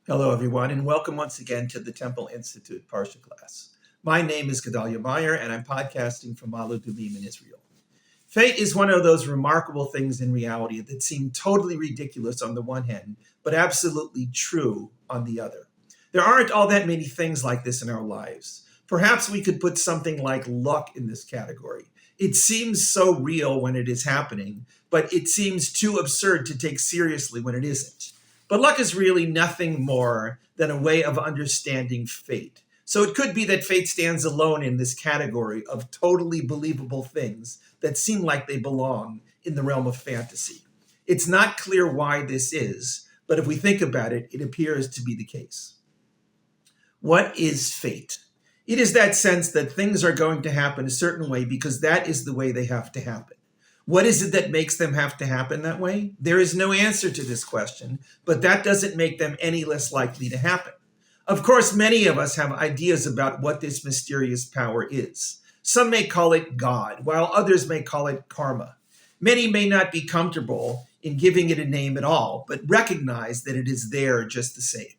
Hello, everyone, and welcome once again to the Temple Institute Parsha class. My name is Gedalia Meyer, and I'm podcasting from Malu Dubim in Israel. Fate is one of those remarkable things in reality that seem totally ridiculous on the one hand, but absolutely true on the other. There aren't all that many things like this in our lives. Perhaps we could put something like luck in this category. It seems so real when it is happening, but it seems too absurd to take seriously when it isn't. But luck is really nothing more than a way of understanding fate. So it could be that fate stands alone in this category of totally believable things that seem like they belong in the realm of fantasy. It's not clear why this is, but if we think about it, it appears to be the case. What is fate? It is that sense that things are going to happen a certain way because that is the way they have to happen. What is it that makes them have to happen that way? There is no answer to this question, but that doesn't make them any less likely to happen. Of course, many of us have ideas about what this mysterious power is. Some may call it God, while others may call it karma. Many may not be comfortable in giving it a name at all, but recognize that it is there just the same.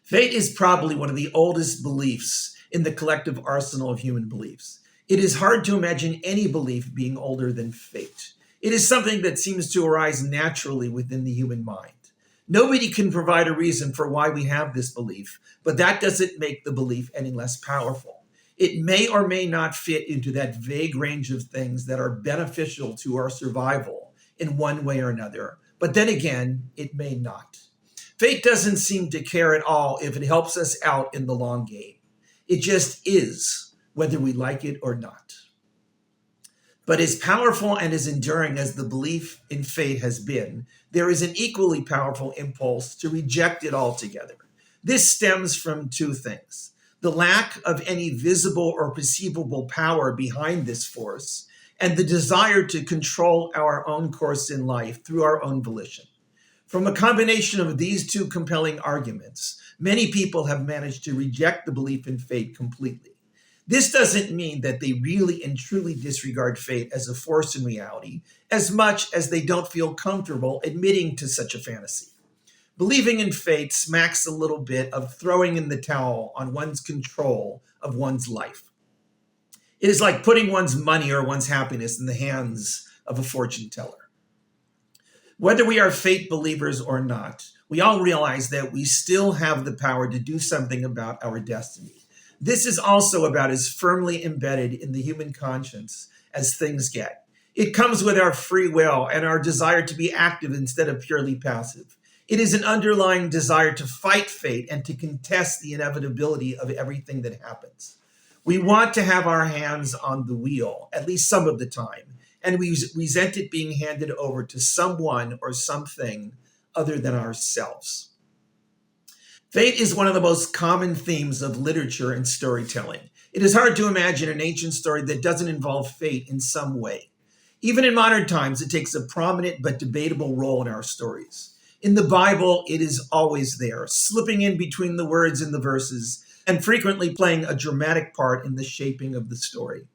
Fate is probably one of the oldest beliefs in the collective arsenal of human beliefs. It is hard to imagine any belief being older than fate. It is something that seems to arise naturally within the human mind. Nobody can provide a reason for why we have this belief, but that doesn't make the belief any less powerful. It may or may not fit into that vague range of things that are beneficial to our survival in one way or another, but then again, it may not. Fate doesn't seem to care at all if it helps us out in the long game. It just is, whether we like it or not. But as powerful and as enduring as the belief in fate has been, there is an equally powerful impulse to reject it altogether. This stems from two things: the lack of any visible or perceivable power behind this force, and the desire to control our own course in life through our own volition. From a combination of these two compelling arguments, many people have managed to reject the belief in fate completely. This doesn't mean that they really and truly disregard fate as a force in reality, as much as they don't feel comfortable admitting to such a fantasy. Believing in fate smacks a little bit of throwing in the towel on one's control of one's life. It is like putting one's money or one's happiness in the hands of a fortune teller. Whether we are fate believers or not, we all realize that we still have the power to do something about our destiny. This is also about as firmly embedded in the human conscience as things get. It comes with our free will and our desire to be active instead of purely passive. It is an underlying desire to fight fate and to contest the inevitability of everything that happens. We want to have our hands on the wheel, at least some of the time, and we resent it being handed over to someone or something other than ourselves. Fate is one of the most common themes of literature and storytelling. It is hard to imagine an ancient story that doesn't involve fate in some way. Even in modern times, it takes a prominent but debatable role in our stories. In the Bible, it is always there, slipping in between the words and the verses, and frequently playing a dramatic part in the shaping of the story.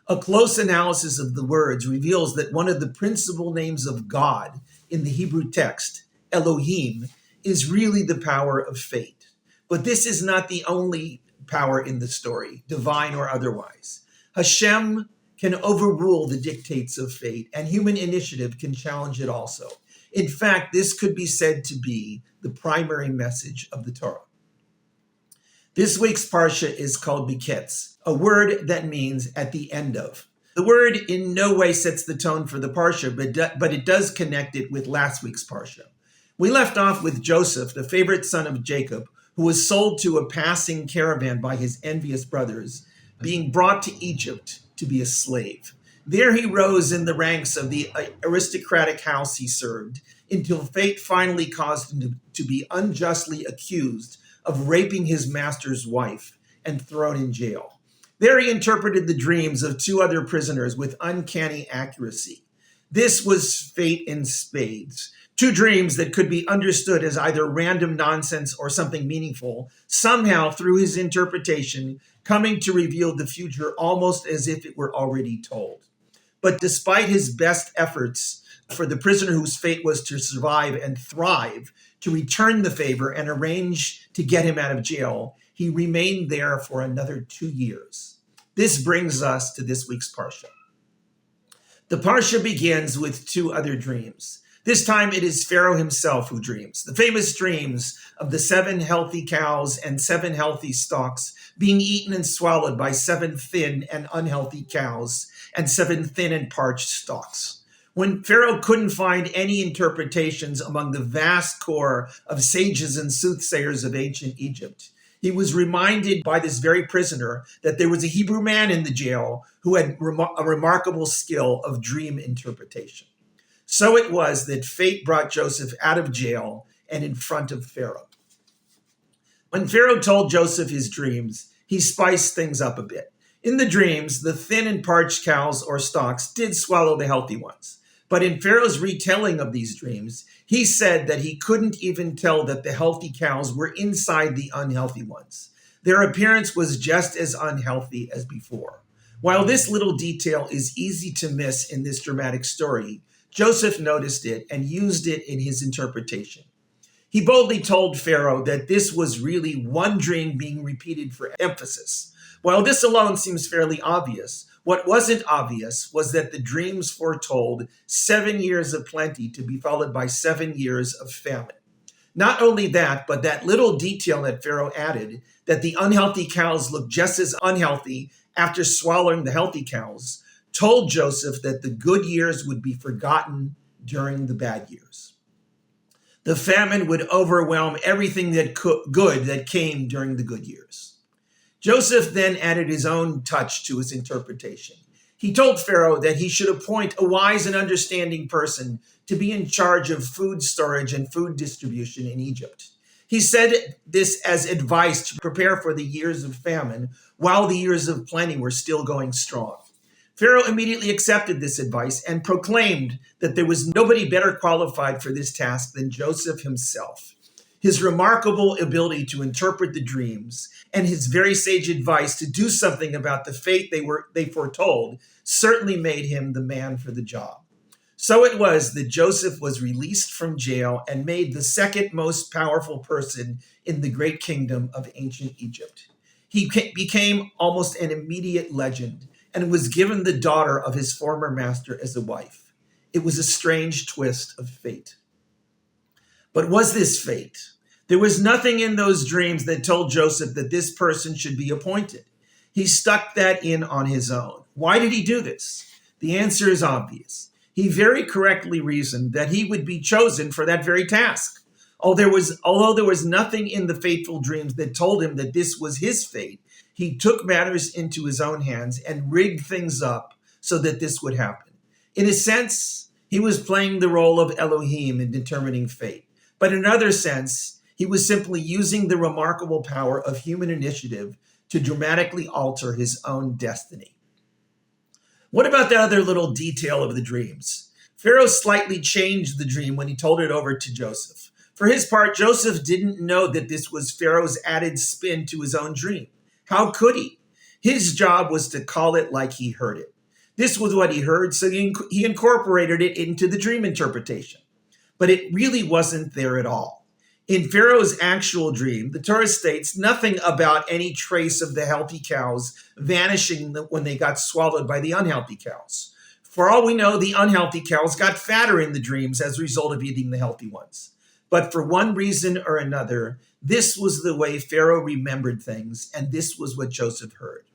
A close analysis of the words reveals that one of the principal names of God in the Hebrew text, Elohim, is really the power of fate. But this is not the only power in the story, divine or otherwise. Hashem can overrule the dictates of fate, and human initiative can challenge it also. In fact, this could be said to be the primary message of the Torah. This week's Parsha is called Miketz, a word that means at the end of. The word in no way sets the tone for the Parsha, but it does connect it with last week's Parsha. We left off with Joseph, the favorite son of Jacob, who was sold to a passing caravan by his envious brothers, being brought to Egypt to be a slave. There he rose in the ranks of the aristocratic house he served, until fate finally caused him to be unjustly accused of raping his master's wife and thrown in jail. There he interpreted the dreams of two other prisoners with uncanny accuracy. This was fate in spades. Two dreams that could be understood as either random nonsense or something meaningful, somehow through his interpretation, coming to reveal the future almost as if it were already told. But despite his best efforts for the prisoner whose fate was to survive and thrive, to return the favor and arrange to get him out of jail, he remained there for another 2 years. This brings us to this week's Parsha. The Parsha begins with 2 other dreams. This time it is Pharaoh himself who dreams. The famous dreams of the 7 healthy cows and 7 healthy stalks being eaten and swallowed by 7 thin and unhealthy cows and 7 thin and parched stalks. When Pharaoh couldn't find any interpretations among the vast core of sages and soothsayers of ancient Egypt, he was reminded by this very prisoner that there was a Hebrew man in the jail who had a remarkable skill of dream interpretation. So it was that fate brought Joseph out of jail and in front of Pharaoh. When Pharaoh told Joseph his dreams, he spiced things up a bit. In the dreams, the thin and parched cows or stalks did swallow the healthy ones. But in Pharaoh's retelling of these dreams, he said that he couldn't even tell that the healthy cows were inside the unhealthy ones. Their appearance was just as unhealthy as before. While this little detail is easy to miss in this dramatic story, Joseph noticed it and used it in his interpretation. He boldly told Pharaoh that this was really one dream being repeated for emphasis. While this alone seems fairly obvious, what wasn't obvious was that the dreams foretold 7 years of plenty to be followed by 7 years of famine. Not only that, but that little detail that Pharaoh added, that the unhealthy cows looked just as unhealthy after swallowing the healthy cows, told Joseph that the good years would be forgotten during the bad years. The famine would overwhelm everything good that came during the good years. Joseph then added his own touch to his interpretation. He told Pharaoh that he should appoint a wise and understanding person to be in charge of food storage and food distribution in Egypt. He said this as advice to prepare for the years of famine while the years of plenty were still going strong. Pharaoh immediately accepted this advice and proclaimed that there was nobody better qualified for this task than Joseph himself. His remarkable ability to interpret the dreams and his very sage advice to do something about the fate they foretold certainly made him the man for the job. So it was that Joseph was released from jail and made the second most powerful person in the great kingdom of ancient Egypt. He became almost an immediate legend and was given the daughter of his former master as a wife. It was a strange twist of fate. But was this fate? There was nothing in those dreams that told Joseph that this person should be appointed. He stuck that in on his own. Why did he do this? The answer is obvious. He very correctly reasoned that he would be chosen for that very task. Although there was nothing in the fateful dreams that told him that this was his fate, he took matters into his own hands and rigged things up so that this would happen. In a sense, he was playing the role of Elohim in determining fate. But in another sense, he was simply using the remarkable power of human initiative to dramatically alter his own destiny. What about that other little detail of the dreams? Pharaoh slightly changed the dream when he told it over to Joseph. For his part, Joseph didn't know that this was Pharaoh's added spin to his own dream. How could he? His job was to call it like he heard it. This was what he heard, so he incorporated it into the dream interpretation. But it really wasn't there at all. In Pharaoh's actual dream, the Torah states nothing about any trace of the healthy cows vanishing when they got swallowed by the unhealthy cows. For all we know, the unhealthy cows got fatter in the dreams as a result of eating the healthy ones. But for one reason or another, this was the way Pharaoh remembered things, and this was what Joseph heard.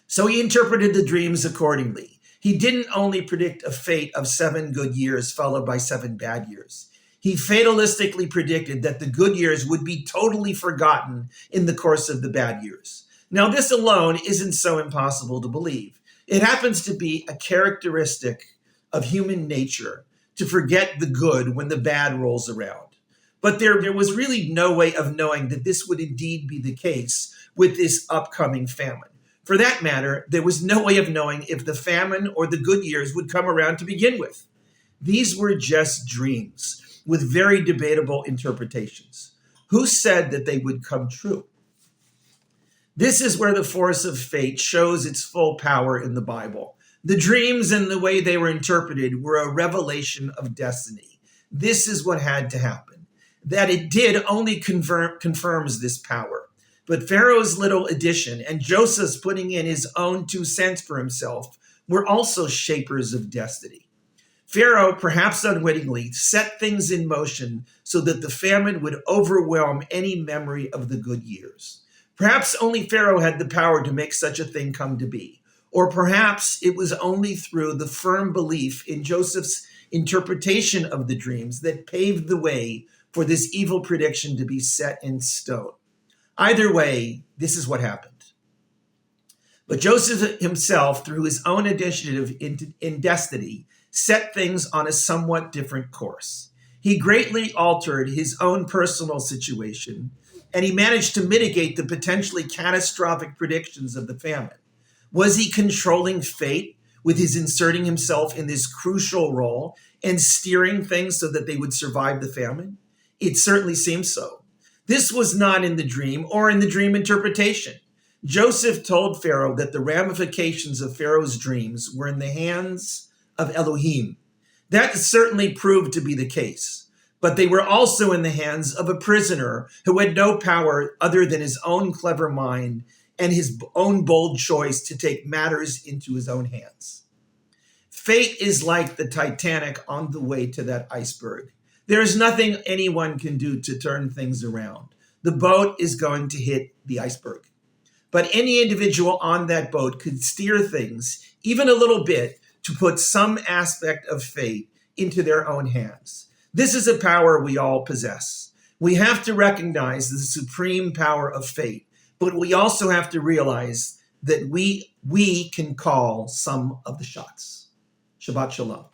So he interpreted the dreams accordingly. He didn't only predict a fate of 7 good years followed by 7 bad years. He fatalistically predicted that the good years would be totally forgotten in the course of the bad years. Now, this alone isn't so impossible to believe. It happens to be a characteristic of human nature to forget the good when the bad rolls around. But there was really no way of knowing that this would indeed be the case with this upcoming famine. For that matter, there was no way of knowing if the famine or the good years would come around to begin with. These were just dreams with very debatable interpretations. Who said that they would come true? This is where the force of fate shows its full power in the Bible. The dreams and the way they were interpreted were a revelation of destiny. This is what had to happen. that it did only confirms this power. But Pharaoh's little addition and Joseph's putting in his own 2 cents for himself were also shapers of destiny. Pharaoh, perhaps unwittingly, set things in motion so that the famine would overwhelm any memory of the good years. Perhaps only Pharaoh had the power to make such a thing come to be. Or perhaps it was only through the firm belief in Joseph's interpretation of the dreams that paved the way for this evil prediction to be set in stone. Either way, this is what happened. But Joseph himself, through his own initiative in destiny, set things on a somewhat different course. He greatly altered his own personal situation, and he managed to mitigate the potentially catastrophic predictions of the famine. Was he controlling fate with his inserting himself in this crucial role and steering things so that they would survive the famine? It certainly seems so. This was not in the dream or in the dream interpretation. Joseph told Pharaoh that the ramifications of Pharaoh's dreams were in the hands of Elohim. That certainly proved to be the case, but they were also in the hands of a prisoner who had no power other than his own clever mind and his own bold choice to take matters into his own hands. Fate is like the Titanic on the way to that iceberg. There is nothing anyone can do to turn things around. The boat is going to hit the iceberg. But any individual on that boat could steer things, even a little bit, to put some aspect of fate into their own hands. This is a power we all possess. We have to recognize the supreme power of fate, but we also have to realize that we can call some of the shots. Shabbat Shalom.